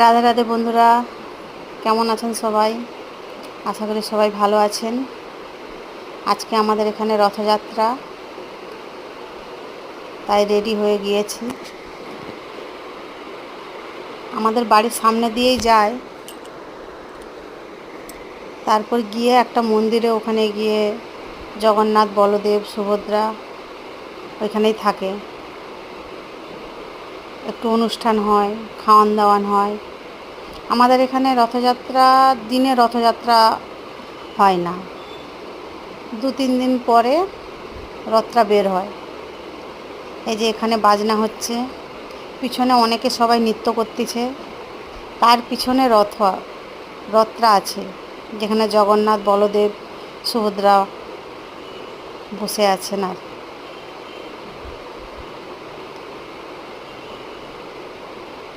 রাধে রাধে বন্ধুরা, কেমন আছেন সবাই? আশা করি সবাই ভালো আছেন। আজকে আমাদের এখানে রথযাত্রা, তাই রেডি হয়ে গিয়েছি। আমাদের বাড়ির সামনে দিয়েই যায়, তারপর গিয়ে একটা মন্দিরে, ওখানে গিয়ে জগন্নাথ, বলদেব, সুভদ্রা ওইখানেই থাকে। একটু অনুষ্ঠান হয়, খাওয়ান দাওয়ান হয়। আমাদের এখানে দিনে রথযাত্রা হয় না, 2-3 দিন পরে রথটা বের হয়। এই যে এখানে বাজনা হচ্ছে, পিছনে অনেকে সবাই নৃত্য করতেছে। তার পিছনে রথটা আছে, যেখানে জগন্নাথ, বলদেব, সুভদ্রা বসে আছেন। আর